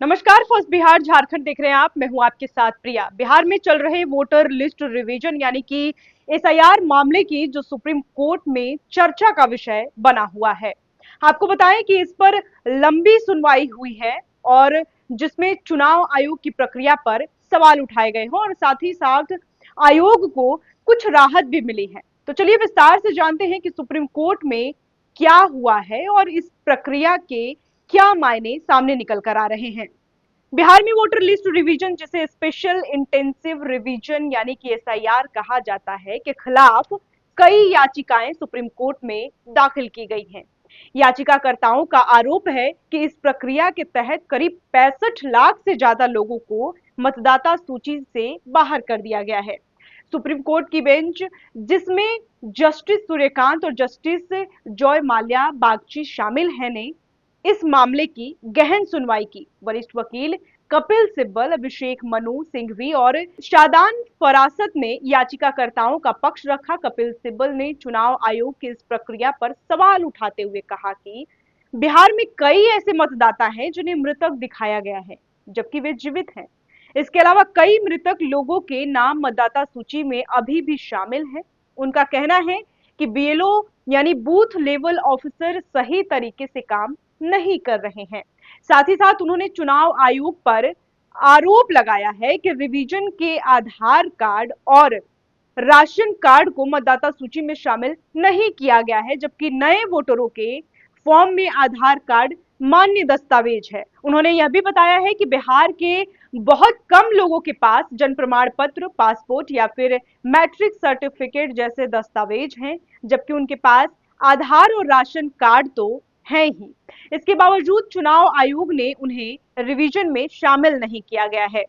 नमस्कार। फर्स्ट बिहार झारखंड देख रहे हैं आप। मैं हूं आपके साथ प्रिया। बिहार में चल रहे वोटर लिस्ट रिवीजन यानी कि एसआईआर मामले की जो सुप्रीम कोर्ट में चर्चा का विषय बना हुआ है। आपको बताएं कि इस पर लंबी सुनवाई हुई है और जिसमें चुनाव आयोग की प्रक्रिया पर सवाल उठाए गए हैं और साथ ही साथ आयोग को कुछ राहत भी मिली है। तो चलिए विस्तार से जानते हैं कि सुप्रीम कोर्ट में क्या हुआ है और इस प्रक्रिया के क्या मायने सामने निकल कर आ रहे हैं। बिहार में वोटर लिस्ट रिवीजन जिसे स्पेशल इंटेंसिव रिवीजन यानी कि एसआईआर कहा जाता है के खिलाफ कई याचिकाएं सुप्रीम कोर्ट में दाखिल की गई हैं। याचिकाकर्ताओं का आरोप है कि इस प्रक्रिया के तहत करीब 65 लाख से ज्यादा लोगों को मतदाता सूची से बाहर कर दिया गया है। सुप्रीम कोर्ट की बेंच जिसमें जस्टिस सूर्यकांत और जस्टिस जॉय माल्या बागची शामिल हैं ने इस मामले की गहन सुनवाई की। वरिष्ठ वकील कपिल सिब्बल, अभिषेक मनु सिंघवी और शादान फरासत ने याचिकाकर्ताओं का पक्ष रखा। कपिल सिब्बल ने चुनाव आयोग की इस प्रक्रिया पर सवाल उठाते हुए कहा कि बिहार में कई ऐसे मतदाता हैं जिन्हें मृतक दिखाया गया है जबकि वे जीवित हैं। इसके अलावा कई मृतक लोगों के नाम मतदाता सूची में अभी भी शामिल हैं। उनका कहना है कि बीएलओ यानी बूथ लेवल ऑफिसर सही तरीके से काम नहीं कर रहे हैं। साथ ही साथ उन्होंने चुनाव आयोग पर आरोप लगाया है कि रिवीजन के आधार कार्ड और राशन कार्ड को मतदाता सूची में शामिल नहीं किया गया है जबकि नए वोटरों के फॉर्म में आधार कार्ड मान्य दस्तावेज है। उन्होंने यह भी बताया है कि बिहार के बहुत कम लोगों के पास जन्म प्रमाण पत्र, पासपोर्ट या फिर मैट्रिक सर्टिफिकेट जैसे दस्तावेज हैं जबकि उनके पास आधार और राशन कार्ड तो है ही। इसके बावजूद चुनाव आयोग ने उन्हें रिवीजन में शामिल नहीं किया गया है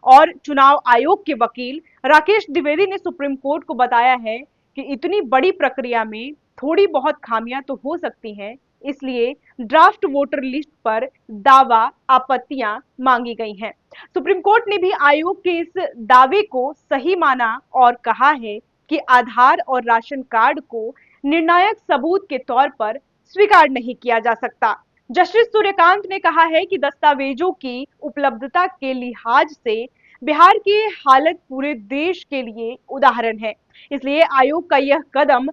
और चुनाव आयोग के वकील राकेश द्विवेदी ने सुप्रीम कोर्ट को बताया है कि इतनी बड़ी प्रक्रिया में थोड़ी बहुत खामियां तो हो सकती हैं, इसलिए ड्राफ्ट वोटर लिस्ट पर दावा आपत्तियां मांगी गई हैं। सुप्रीम कोर्ट ने भी आयोग के इस दावे को सही माना और कहा है कि आधार और राशन कार्ड को निर्णायक सबूत के तौर पर स्वीकार नहीं किया जा सकता। जस्टिस सूर्यकांत ने कहा है कि दस्तावेजों की उपलब्धता के लिहाज से बिहार की हालत पूरे देश के लिए उदाहरण है, इसलिए आयोग का यह कदम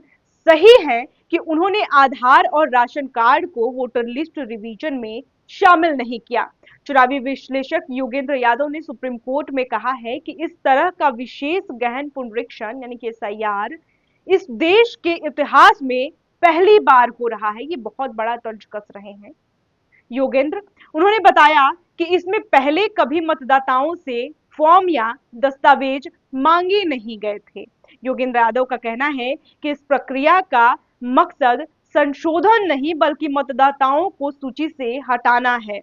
सही है कि उन्होंने आधार और राशन कार्ड को वोटर लिस्ट रिवीजन में शामिल नहीं किया। चुनावी विश्लेषक योगेंद्र यादव ने सुप्रीम कोर्ट में कहा है कि इस तरह का विशेष गहन पुनरीक्षण यानी कि एसआईआर इस देश के इतिहास में पहली बार हो रहा है। ये बहुत बड़ा तर्ज कस रहे हैं योगेंद्र। उन्होंने बताया कि इसमें पहले कभी मतदाताओं से फॉर्म या दस्तावेज मांगे नहीं गए थे। योगेंद्र यादव का कहना है कि इस प्रक्रिया का मकसद संशोधन नहीं बल्कि मतदाताओं को सूची से हटाना है।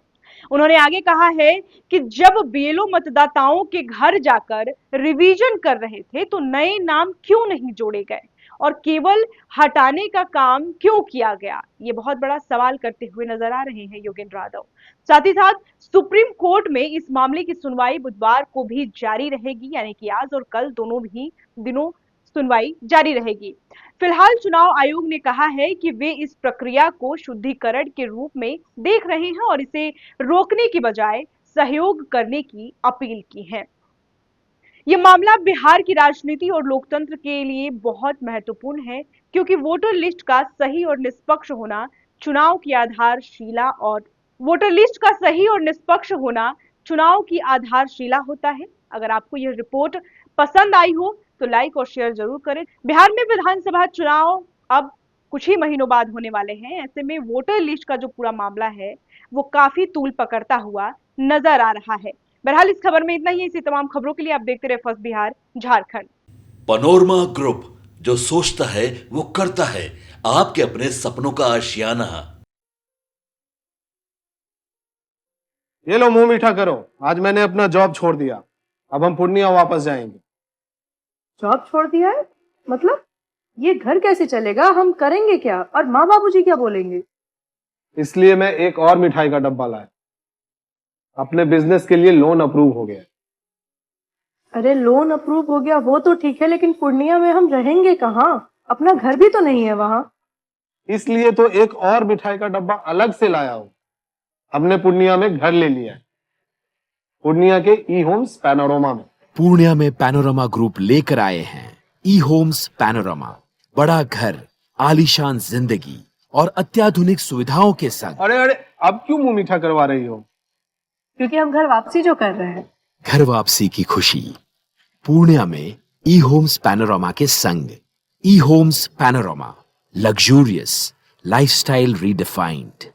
उन्होंने आगे कहा है कि जब बीएलओ मतदाताओं के घर जाकर रिवीजन कर रहे थे तो नए नाम क्यों नहीं जोड़े गए और केवल हटाने का काम क्यों किया गया, ये बहुत बड़ा सवाल करते हुए नजर आ रहे हैं योगेंद्र यादव। साथ ही साथ सुप्रीम कोर्ट में इस मामले की सुनवाई बुधवार को भी जारी रहेगी यानी कि आज और कल दोनों भी दिनों सुनवाई जारी रहेगी। फिलहाल चुनाव आयोग ने कहा है कि वे इस प्रक्रिया को शुद्धिकरण के रूप में देख रहे हैं और इसे रोकने की बजाय सहयोग करने की अपील की है। यह मामला बिहार की राजनीति और लोकतंत्र के लिए बहुत महत्वपूर्ण है क्योंकि वोटर लिस्ट का सही और निष्पक्ष होना चुनाव की आधारशिला और वोटर लिस्ट का सही और निष्पक्ष होना चुनाव की आधारशिला होता है। अगर आपको यह रिपोर्ट पसंद आई हो तो लाइक और शेयर जरूर करें। बिहार में विधानसभा चुनाव अब कुछ ही महीनों बाद होने वाले हैं, ऐसे में वोटर लिस्ट का जो पूरा मामला है वो काफी तूल पकड़ता हुआ नजर आ रहा है। बहरहाल इस खबर में इतना ही। इसी तमाम खबरों के लिए आप देखते रहे first Bihar Jharkhand. Panorama group, जो सोचता है वो करता है, आपके अपने सपनों का आशियाना। ये लो मुंह मीठा करो, आज मैंने अपना जॉब छोड़ दिया। अब हम पूर्णिया वापस जाएंगे। जॉब छोड़ दिया है? मतलब ये घर कैसे चलेगा? हम करेंगे क्या? और माँ बाबूजी क्या बोलेंगे? इसलिए मैं एक और मिठाई का डब्बा लाया। अपने बिजनेस के लिए लोन अप्रूव हो गया। अरे लोन अप्रूव हो गया वो तो ठीक है, लेकिन पूर्णिया में हम रहेंगे कहाँ? अपना घर भी तो नहीं है वहां। इसलिए तो एक और मिठाई का डब्बा अलग से लाया हूं। हमने पूर्णिया में घर ले लिया है। पूर्णिया के ई होम्स पैनोरमा में। पूर्णिया में पैनोरमा ग्रुप लेकर आए हैं ई होम्स पैनोरमा, बड़ा घर, आलीशान जिंदगी और अत्याधुनिक सुविधाओं के संग। अरे अरे, अब क्यों मुंह मीठा करवा रही हो? क्योंकि हम घर वापसी जो कर रहे हैं। घर वापसी की खुशी पूर्णिया में ई होम्स पैनोरमा के संग। ई Homes Panorama, luxurious lifestyle redefined.